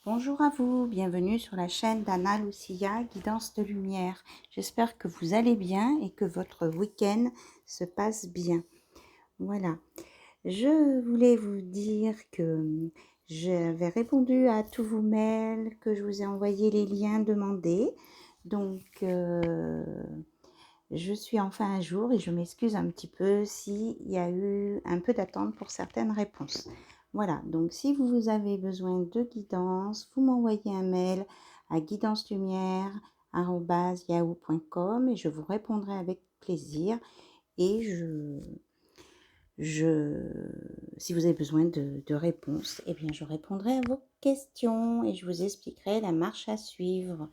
Bonjour à vous, bienvenue sur la chaîne d'Anna Lucia, Guidance de Lumière. J'espère que vous allez bien et que votre week-end se passe bien. Voilà, je voulais vous dire que j'avais répondu à tous vos mails, que je vous ai envoyé les liens demandés. Donc, je suis enfin à jour et je m'excuse un petit peu s'il y a eu un peu d'attente pour certaines réponses. Voilà, donc si vous avez besoin de guidance, vous m'envoyez un mail à guidancelumière@yahoo.com et je vous répondrai avec plaisir. Et si vous avez besoin de réponses, eh bien je répondrai à vos questions et je vous expliquerai la marche à suivre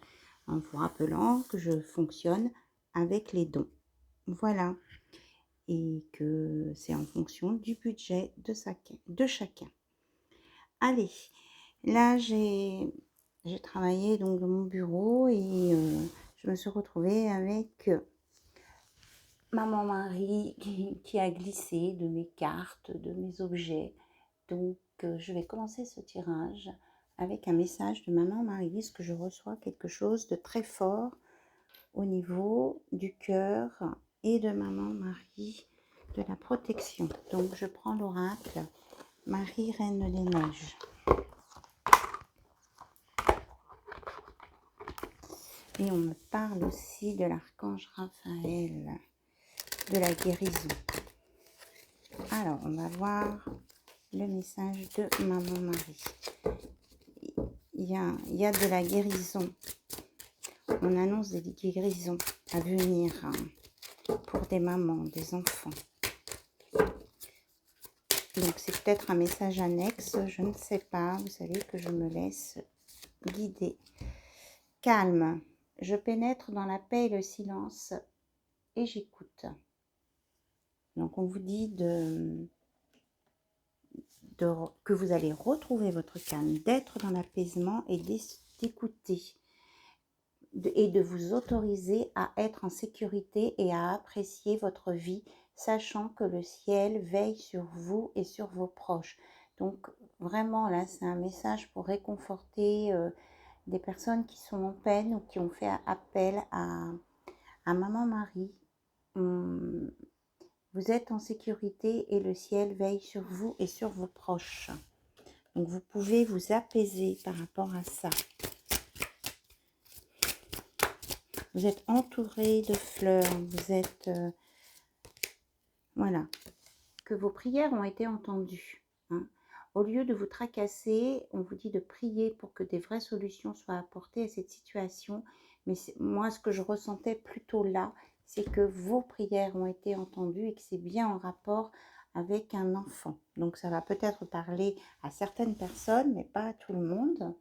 en vous rappelant que je fonctionne avec les dons. Voilà, et que c'est en fonction du budget de chacun. Allez, là j'ai travaillé donc dans mon bureau et je me suis retrouvée avec Maman Marie qui a glissé de mes cartes, de mes objets. Donc je vais commencer ce tirage avec un message de Maman Marie, parce que je reçois quelque chose de très fort au niveau du cœur et de Maman Marie, de la protection. Donc je prends l'oracle Marie Reine des Neiges. Et on me parle aussi de l'archange Raphaël, de la guérison. Alors, on va voir le message de Maman Marie. Il y a de la guérison. On annonce des guérisons à venir pour des mamans, des enfants. Donc, c'est peut-être un message annexe, je ne sais pas. Vous savez que je me laisse guider. Calme. Je pénètre dans la paix et le silence et j'écoute. Donc, on vous dit que vous allez retrouver votre calme, d'être dans l'apaisement et d'écouter et de vous autoriser à être en sécurité et à apprécier votre vie, sachant que le ciel veille sur vous et sur vos proches. Donc vraiment là, c'est un message pour réconforter des personnes qui sont en peine ou qui ont fait appel à Maman Marie. Vous êtes en sécurité et le ciel veille sur vous et sur vos proches. Donc vous pouvez vous apaiser par rapport à ça. Vous êtes entouré de fleurs, vous êtes... voilà, que vos prières ont été entendues. Hein. Au lieu de vous tracasser, on vous dit de prier pour que des vraies solutions soient apportées à cette situation. Mais moi, ce que je ressentais plutôt là, c'est que vos prières ont été entendues et que c'est bien en rapport avec un enfant. Donc ça va peut-être parler à certaines personnes, mais pas à tout le monde.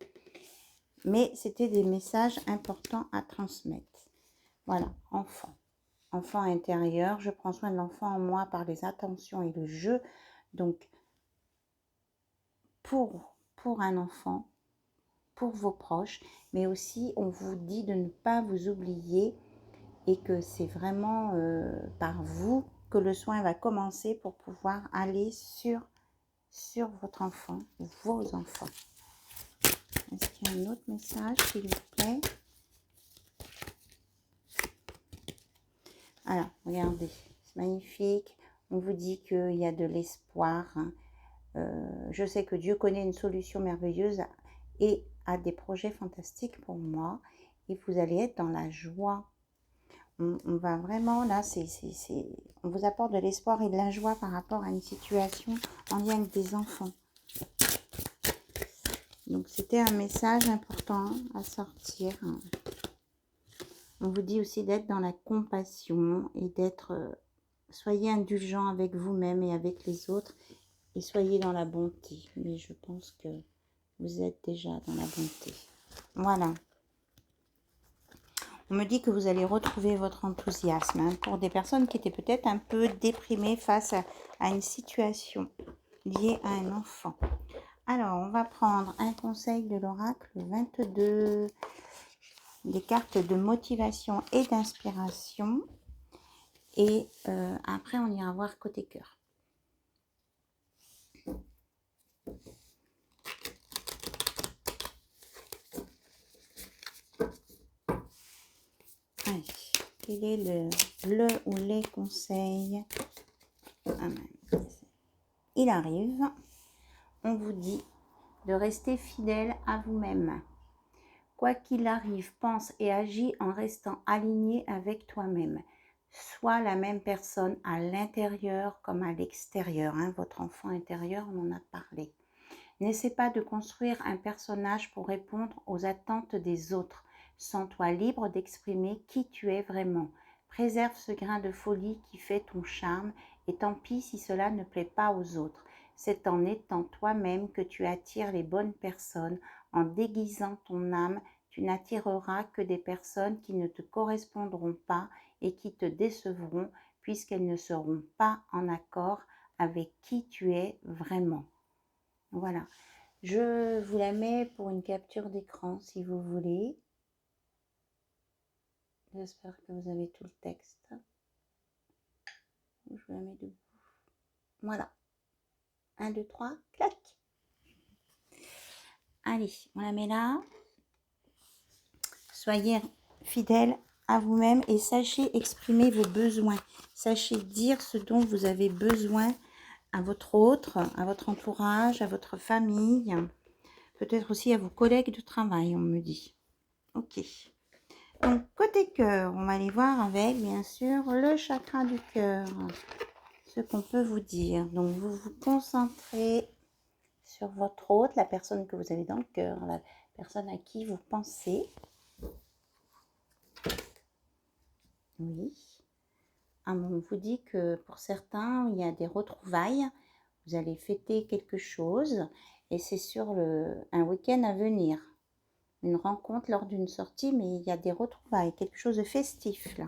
Mais c'était des messages importants à transmettre. Voilà, enfant. Enfant intérieur, je prends soin de l'enfant en moi par les attentions et le jeu. Donc, pour un enfant, pour vos proches, mais aussi on vous dit de ne pas vous oublier et que c'est vraiment par vous que le soin va commencer pour pouvoir aller sur votre enfant, vos enfants. Est-ce qu'il y a un autre message, s'il vous plaît? Alors, regardez, c'est magnifique. On vous dit qu'il y a de l'espoir. Hein. Je sais que Dieu connaît une solution merveilleuse et a des projets fantastiques pour moi. Et vous allez être dans la joie. On va vraiment, là, on vous apporte de l'espoir et de la joie par rapport à une situation en lien avec des enfants. Donc, c'était un message important à sortir. On vous dit aussi d'être dans la compassion et d'être... soyez indulgent avec vous-même et avec les autres et soyez dans la bonté. Mais je pense que vous êtes déjà dans la bonté. Voilà. On me dit que vous allez retrouver votre enthousiasme hein, pour des personnes qui étaient peut-être un peu déprimées face à une situation liée à un enfant. Alors, on va prendre un conseil de l'oracle 22, des cartes de motivation et d'inspiration. Et après, on ira voir côté cœur. Quel est le ou les conseils? Il arrive. On vous dit de rester fidèle à vous-même. Quoi qu'il arrive, pense et agis en restant aligné avec toi-même. Sois la même personne à l'intérieur comme à l'extérieur. Votre enfant intérieur, on en a parlé. N'essaie pas de construire un personnage pour répondre aux attentes des autres. Sens-toi libre d'exprimer qui tu es vraiment. Préserve ce grain de folie qui fait ton charme et tant pis si cela ne plaît pas aux autres. C'est en étant toi-même que tu attires les bonnes personnes. En déguisant ton âme, tu n'attireras que des personnes qui ne te correspondront pas et qui te décevront puisqu'elles ne seront pas en accord avec qui tu es vraiment. Voilà, je vous la mets pour une capture d'écran si vous voulez. J'espère que vous avez tout le texte. Je vous la mets debout. Voilà. 1, 2, 3, clac. Allez, on la met là. Soyez fidèle à vous-même et sachez exprimer vos besoins. Sachez dire ce dont vous avez besoin à votre autre, à votre entourage, à votre famille. Peut-être aussi à vos collègues de travail, on me dit. Ok. Donc, côté cœur, on va aller voir avec, bien sûr, le chakra du cœur. Ce qu'on peut vous dire. Donc, vous vous concentrez sur votre hôte, la personne que vous avez dans le cœur, la personne à qui vous pensez. Oui. On vous dit que pour certains, il y a des retrouvailles. Vous allez fêter quelque chose et c'est sur un week-end à venir. Une rencontre lors d'une sortie, mais il y a des retrouvailles, quelque chose de festif là.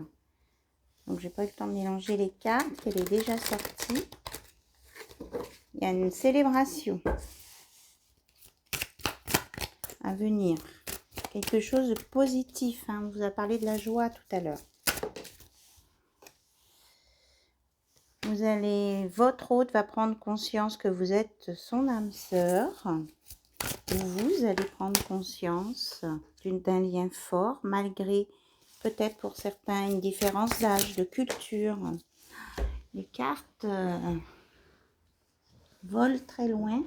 Donc, j'ai pas eu le temps de mélanger les cartes, elle est déjà sortie. Il y a une célébration à venir. Quelque chose de positif. On vous a parlé de la joie tout à l'heure. Votre hôte va prendre conscience que vous êtes son âme sœur. Vous allez prendre conscience d'un lien fort, malgré peut-être pour certains une différence d'âge, de culture. Les cartes volent très loin.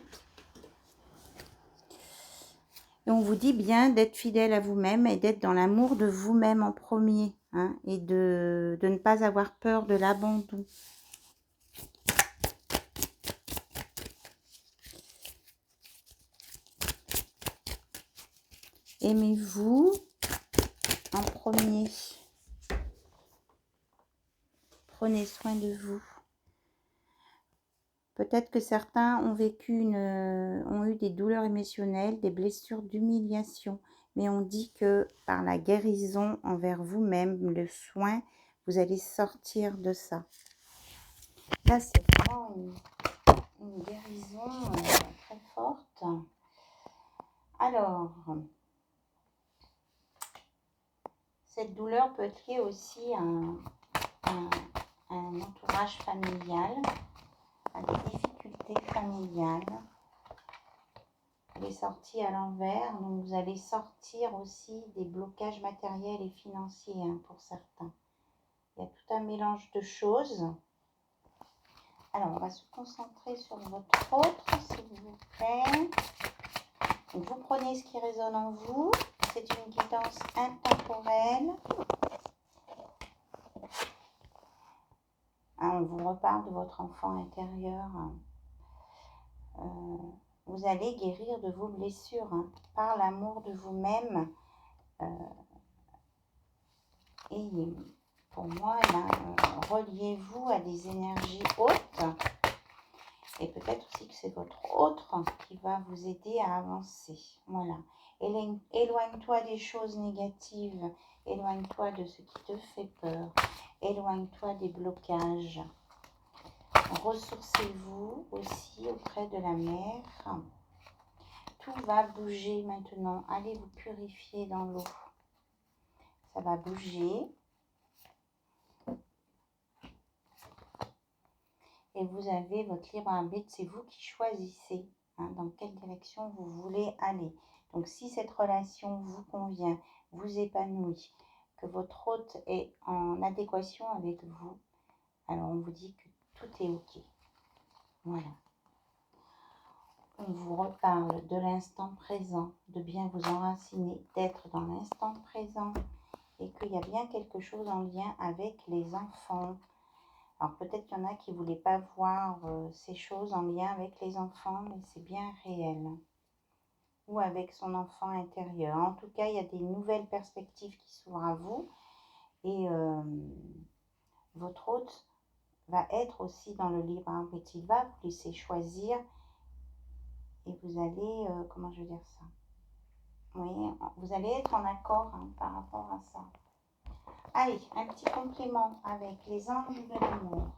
Et on vous dit bien d'être fidèle à vous-même et d'être dans l'amour de vous-même en premier. Et de ne pas avoir peur de l'abandon. Aimez-vous en premier. Prenez soin de vous. Peut-être que certains ont ont eu des douleurs émotionnelles, des blessures d'humiliation. Mais on dit que par la guérison envers vous-même, le soin, vous allez sortir de ça. Là, c'est vraiment une guérison très forte. Alors, cette douleur peut être liée aussi à un entourage familial, à des difficultés familiales. Elle est sortie à l'envers, donc vous allez sortir aussi des blocages matériels et financiers pour certains. Il y a tout un mélange de choses. Alors, on va se concentrer sur votre autre, s'il vous plaît. Donc, vous prenez ce qui résonne en vous. C'est une guidance intemporelle. On vous reparle de votre enfant intérieur. Vous allez guérir de vos blessures par l'amour de vous-même. Et pour moi, reliez-vous à des énergies hautes. Et peut-être aussi que c'est votre autre qui va vous aider à avancer. Voilà. Éloigne-toi des choses négatives. Éloigne-toi de ce qui te fait peur. Éloigne-toi des blocages. Ressourcez-vous aussi auprès de la mer. Tout va bouger maintenant. Allez vous purifier dans l'eau. Ça va bouger. Et vous avez votre libre arbitre. C'est vous qui choisissez dans quelle direction vous voulez aller. Donc, si cette relation vous convient, vous épanouit, que votre hôte est en adéquation avec vous, alors on vous dit que tout est OK. Voilà. On vous reparle de l'instant présent, de bien vous enraciner, d'être dans l'instant présent et qu'il y a bien quelque chose en lien avec les enfants. Alors peut-être qu'il y en a qui ne voulaient pas voir ces choses en lien avec les enfants, mais c'est bien réel. Ou avec son enfant intérieur. En tout cas, il y a des nouvelles perspectives qui s'ouvrent à vous et votre hôte va être aussi dans le libre arbitre. Il va vous laisser choisir et vous allez, comment je veux dire ça? Oui, vous allez être en accord par rapport à ça. Allez, un petit compliment avec les anges de l'amour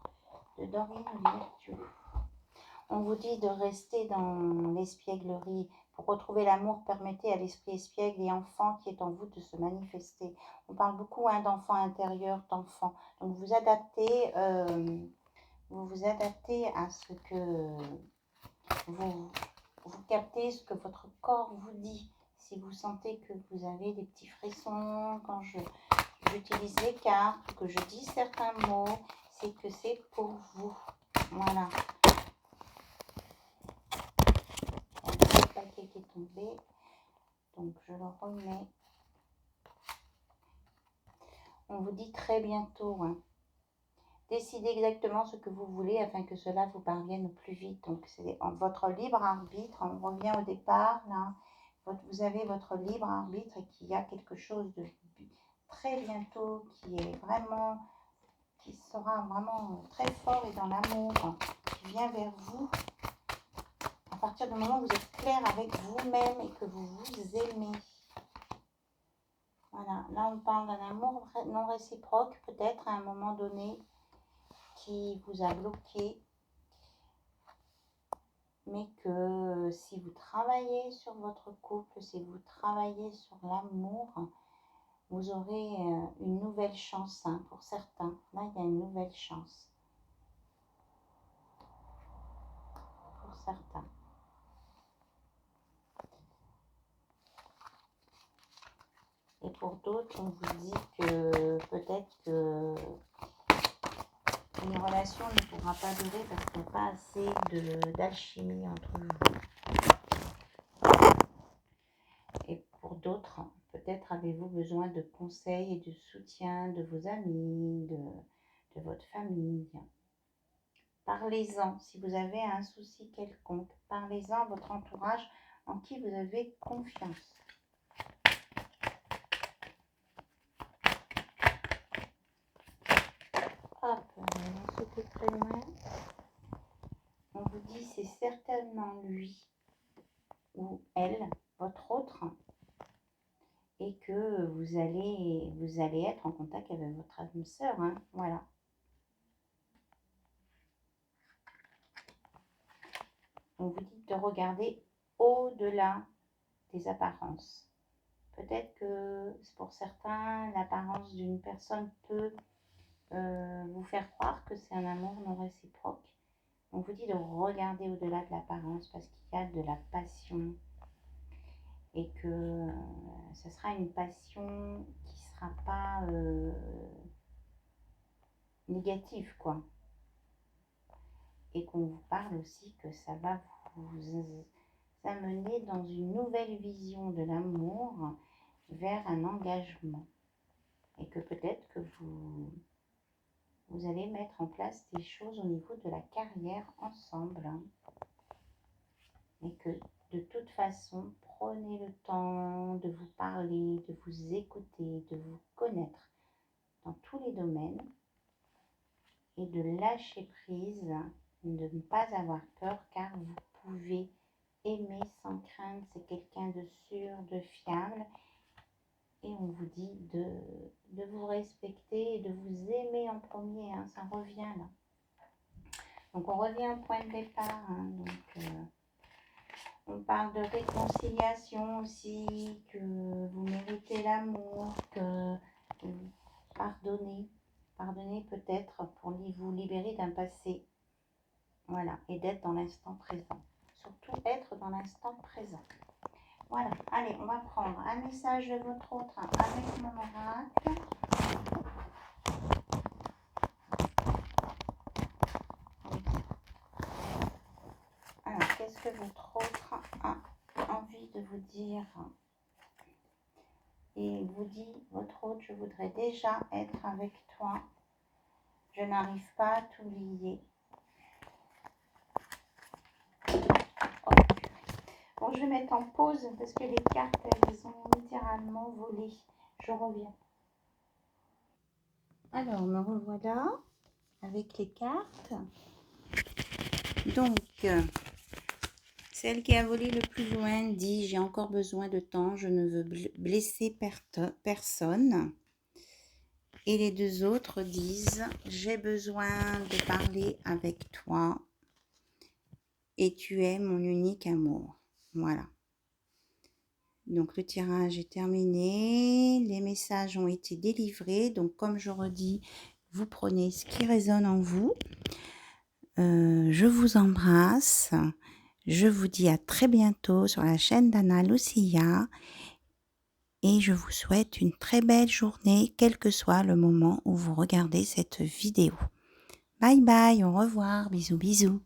de Dorine Virtue. On vous dit de rester dans l'espièglerie. Pour retrouver l'amour, permettez à l'esprit espiègle et enfant qui est en vous de se manifester. On parle beaucoup d'enfants intérieurs, d'enfants. Donc vous vous adaptez à ce que vous captez, ce que votre corps vous dit. Si vous sentez que vous avez des petits frissons quand j'utilise les cartes, que je dis certains mots, c'est que c'est pour vous. Voilà. Paquet qui est tombé, donc je le remets. On vous dit très bientôt, décidez exactement ce que vous voulez afin que cela vous parvienne au plus vite. Donc c'est votre libre arbitre. On revient au départ là. Vous avez votre libre arbitre et qu'il y a quelque chose de très bientôt qui sera vraiment très fort et dans l'amour, qui vient vers vous. À partir du moment où vous êtes clair avec vous-même et que vous vous aimez. Voilà, là on parle d'un amour non réciproque, peut-être à un moment donné, qui vous a bloqué. Mais que si vous travaillez sur votre couple, si vous travaillez sur l'amour, vous aurez une nouvelle chance pour certains. Là, il y a une nouvelle chance pour certains. Et pour d'autres, on vous dit que peut-être que une relation ne pourra pas durer parce qu'il n'y a pas assez d'alchimie entre vous. Et pour d'autres, peut-être avez-vous besoin de conseils et de soutien de vos amis, de votre famille. Parlez-en. Si vous avez un souci quelconque, parlez-en à votre entourage en qui vous avez confiance. Hop, on se fait très loin. On vous dit c'est certainement lui ou elle, votre autre, et que vous allez être en contact avec votre âme sœur. Voilà. On vous dit de regarder au-delà des apparences. Peut-être que pour certains, l'apparence d'une personne peut vous faire croire que c'est un amour non réciproque. On vous dit de regarder au-delà de l'apparence parce qu'il y a de la passion et que ce sera une passion qui ne sera pas négative, quoi. Et qu'on vous parle aussi que ça va vous amener dans une nouvelle vision de l'amour vers un engagement. Et que peut-être que vous allez mettre en place des choses au niveau de la carrière ensemble. Et que de toute façon, prenez le temps de vous parler, de vous écouter, de vous connaître dans tous les domaines et de lâcher prise, de ne pas avoir peur car vous pouvez aimer sans crainte. C'est quelqu'un de sûr, de fiable. Et on vous dit de vous respecter et de vous aimer en premier. Ça revient là. Donc on revient au point de départ. On parle de réconciliation aussi, que vous méritez l'amour, que pardonnez peut-être pour vous libérer d'un passé. Voilà, et d'être dans l'instant présent. Surtout être dans l'instant présent. Voilà, allez, on va prendre un message de votre autre avec mon oracle. Alors, qu'est-ce que votre autre a envie de vous dire? Et vous dit, votre autre, je voudrais déjà être avec toi. Je n'arrive pas à t'oublier. Oh. Bon, je vais mettre en pause parce que les cartes, elles ont littéralement volé. Je reviens. Alors, me revoilà avec les cartes. Donc, celle qui a volé le plus loin dit « J'ai encore besoin de temps, je ne veux blesser personne ». Et les deux autres disent « J'ai besoin de parler avec toi et tu es mon unique amour ». Voilà. Donc, le tirage est terminé. Les messages ont été délivrés. Donc, comme je redis, vous prenez ce qui résonne en vous. Je vous embrasse. Je vous dis à très bientôt sur la chaîne d'Anna Lucia. Et je vous souhaite une très belle journée, quel que soit le moment où vous regardez cette vidéo. Bye bye, au revoir, bisous bisous.